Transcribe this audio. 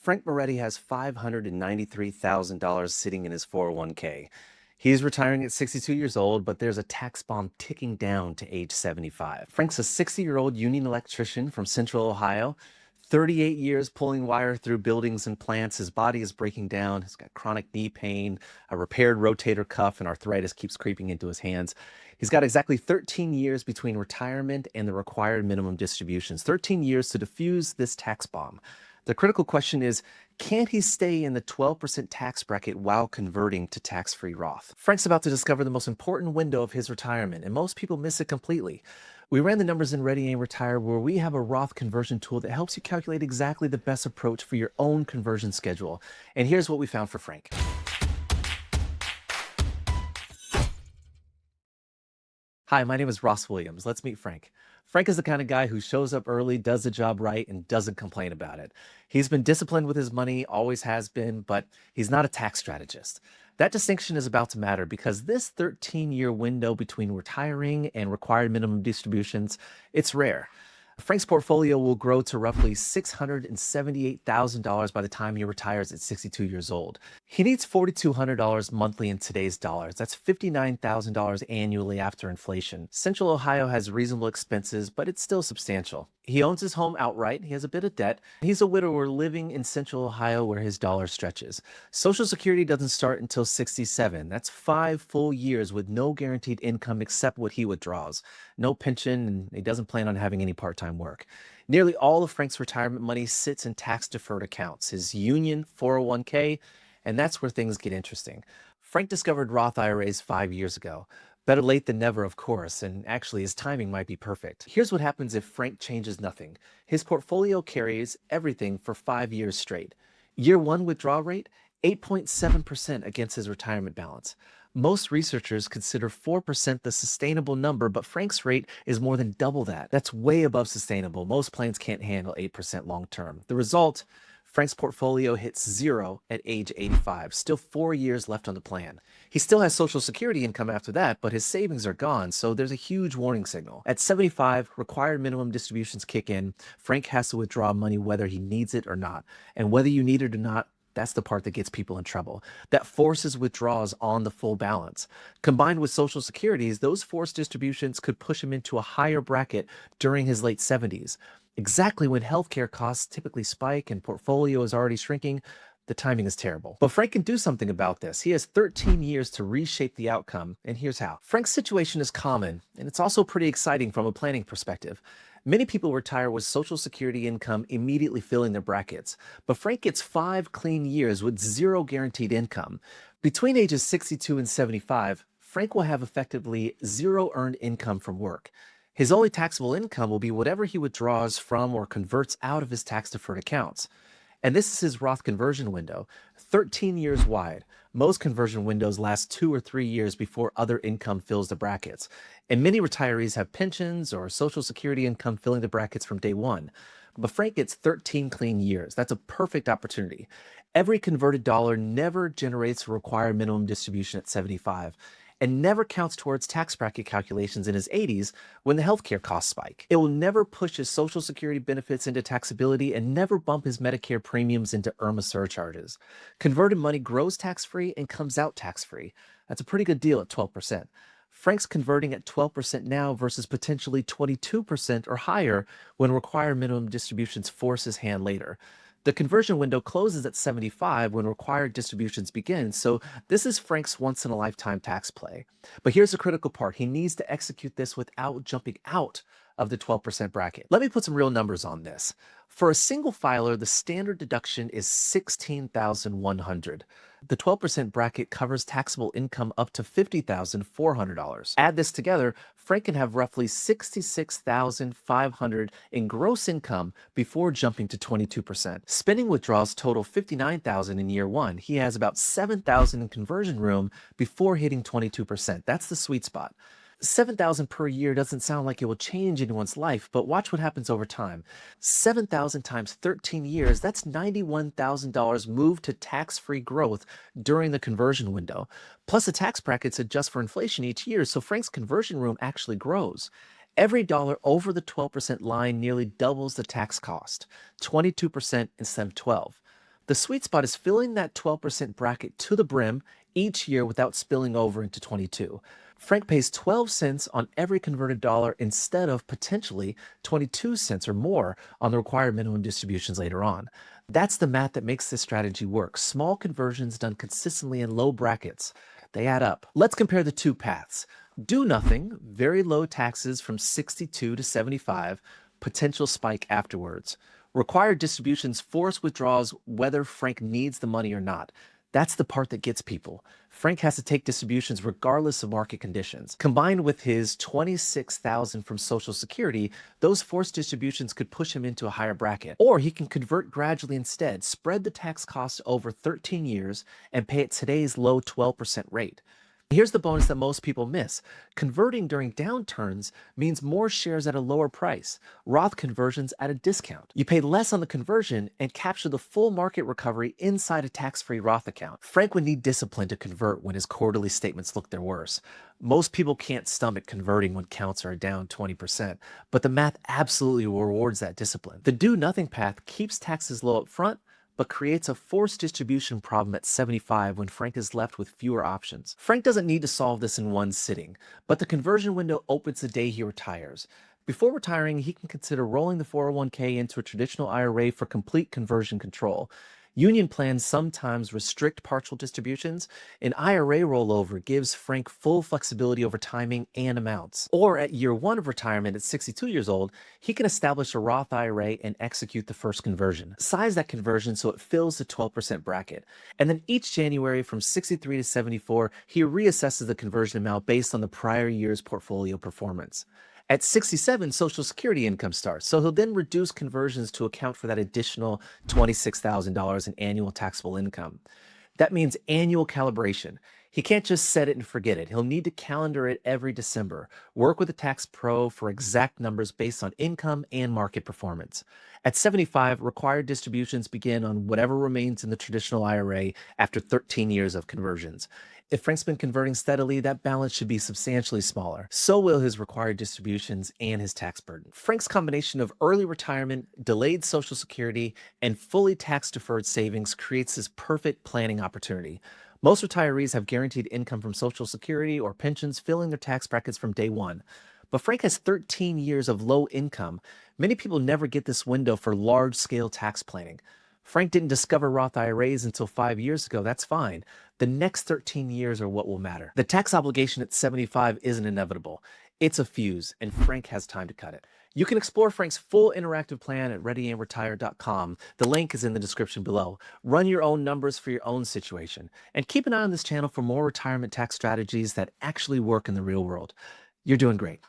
Frank Moretti has $593,000 sitting in his 401k. He's retiring at 62 years old, but there's a tax bomb ticking down to age 75. Frank's a 60-year-old union electrician from Central Ohio. 38 years pulling wire through buildings and plants. His body is breaking down. He's got chronic knee pain, a repaired rotator cuff, and arthritis keeps creeping into his hands. He's got exactly 13 years between retirement and the required minimum distributions. 13 years to defuse this tax bomb. The critical question is, can he stay in the 12% tax bracket while converting to tax-free Roth? Frank's about to discover the most important window of his retirement, and most people miss it completely. We ran the numbers in Ready Aim Retire, where we have a Roth conversion tool that helps you calculate exactly the best approach for your own conversion schedule. And here's what we found for Frank. Hi, my name is Ross Williams. Let's meet Frank. Frank is the kind of guy who shows up early, does the job right, and doesn't complain about it. He's been disciplined with his money, always has been, but he's not a tax strategist. That distinction is about to matter because this 13-year window between retiring and required minimum distributions, it's rare. Frank's portfolio will grow to roughly $678,000 by the time he retires at 62 years old. He needs $4,200 monthly in today's dollars. That's $59,000 annually after inflation. Central Ohio has reasonable expenses, but it's still substantial. He owns his home outright. He has a bit of debt. He's a widower living in Central Ohio where his dollar stretches. Social Security doesn't start until 67. That's 5 full years with no guaranteed income except what he withdraws. No pension, and he doesn't plan on having any part-time work. Nearly all of Frank's retirement money sits in tax-deferred accounts, his union 401k, and that's where things get interesting. Frank discovered Roth IRAs 5 years ago. Better late than never, of course, and actually his timing might be perfect. Here's what happens if Frank changes nothing. His portfolio carries everything for 5 years straight. Year 1 withdrawal rate, 8.7% against his retirement balance. Most researchers consider 4% the sustainable number, but Frank's rate is more than double that. That's way above sustainable. Most plans can't handle 8% long term. The result, Frank's portfolio hits zero at age 85, still 4 years left on the plan. He still has Social Security income after that, but his savings are gone, so there's a huge warning signal. At 75, required minimum distributions kick in. Frank has to withdraw money whether he needs it or not. And whether you need it or not, that's the part that gets people in trouble. That forces withdrawals on the full balance. Combined with Social Securities, those forced distributions could push him into a higher bracket during his late 70s. Exactly when healthcare costs typically spike and portfolio is already shrinking, the timing is terrible. But Frank can do something about this. He has 13 years to reshape the outcome, and here's how. Frank's situation is common, and it's also pretty exciting from a planning perspective. Many people retire with Social Security income immediately filling their brackets, but Frank gets 5 clean years with zero guaranteed income. Between ages 62 and 75, Frank will have effectively zero earned income from work. His only taxable income will be whatever he withdraws from or converts out of his tax-deferred accounts. And this is his Roth conversion window, 13 years wide. Most conversion windows last 2 or 3 years before other income fills the brackets. And many retirees have pensions or Social Security income filling the brackets from day one. But Frank gets 13 clean years. That's a perfect opportunity. Every converted dollar never generates a required minimum distribution at 75. And never counts towards tax bracket calculations in his 80s when the healthcare costs spike. It will never push his Social Security benefits into taxability and never bump his Medicare premiums into IRMAA surcharges. Converted money grows tax-free and comes out tax-free. That's a pretty good deal at 12%. Frank's converting at 12% now versus potentially 22% or higher when required minimum distributions force his hand later. The conversion window closes at 75 when required distributions begin, so this is Frank's once-in-a-lifetime tax play. But here's the critical part. He needs to execute this without jumping out of the 12% bracket. Let me put some real numbers on this. For a single filer, the standard deduction is $16,100. The 12% bracket covers taxable income up to $50,400. Add this together, Frank can have roughly $66,500 in gross income before jumping to 22%. Spending withdrawals total $59,000 in year 1. He has about $7,000 in conversion room before hitting 22%. That's the sweet spot. $7,000 per year doesn't sound like it will change anyone's life, but watch what happens over time. $7,000 times 13 years, that's $91,000 moved to tax-free growth during the conversion window. Plus the tax brackets adjust for inflation each year, so Frank's conversion room actually grows. Every dollar over the 12% line nearly doubles the tax cost, 22% instead of 12. The sweet spot is filling that 12% bracket to the brim each year without spilling over into 22. Frank pays 12 cents on every converted dollar instead of potentially 22 cents or more on the required minimum distributions later on. That's the math that makes this strategy work. Small conversions done consistently in low brackets. They add up. Let's compare the two paths. Do nothing, very low taxes from 62 to 75, potential spike afterwards. Required distributions force withdrawals whether Frank needs the money or not. That's the part that gets people. Frank has to take distributions regardless of market conditions. Combined with his $26,000 from Social Security, those forced distributions could push him into a higher bracket. Or he can convert gradually instead, spread the tax cost over 13 years, and pay at today's low 12% rate. Here's the bonus that most people miss. Converting during downturns means more shares at a lower price. Roth conversions at a discount. You pay less on the conversion and capture the full market recovery inside a tax-free Roth account. Frank would need discipline to convert when his quarterly statements look their worst. Most people can't stomach converting when counts are down 20%, but the math absolutely rewards that discipline. The do-nothing path keeps taxes low up front, but creates a forced distribution problem at 75 when Frank is left with fewer options. Frank doesn't need to solve this in one sitting, but the conversion window opens the day he retires. Before retiring, he can consider rolling the 401k into a traditional IRA for complete conversion control. Union plans sometimes restrict partial distributions. An IRA rollover gives Frank full flexibility over timing and amounts. Or at year one of retirement at 62 years old, he can establish a Roth IRA and execute the first conversion. Size that conversion so it fills the 12% bracket. And then each January from 63 to 74, he reassesses the conversion amount based on the prior year's portfolio performance. At 67, Social Security income starts, so he'll then reduce conversions to account for that additional $26,000 in annual taxable income. That means annual calibration. He can't just set it and forget it. He'll need to calendar it every December. Work with a tax pro for exact numbers based on income and market performance. At 75, required distributions begin on whatever remains in the traditional IRA after 13 years of conversions. If Frank's been converting steadily, that balance should be substantially smaller. So will his required distributions and his tax burden. Frank's combination of early retirement, delayed Social Security, and fully tax-deferred savings creates this perfect planning opportunity. Most retirees have guaranteed income from Social Security or pensions filling their tax brackets from day one. But Frank has 13 years of low income. Many people never get this window for large-scale tax planning. Frank didn't discover Roth IRAs until 5 years ago. That's fine. The next 13 years are what will matter. The tax obligation at 75 isn't inevitable. It's a fuse, and Frank has time to cut it. You can explore Frank's full interactive plan at readyandretire.com. The link is in the description below. Run your own numbers for your own situation. And keep an eye on this channel for more retirement tax strategies that actually work in the real world. You're doing great.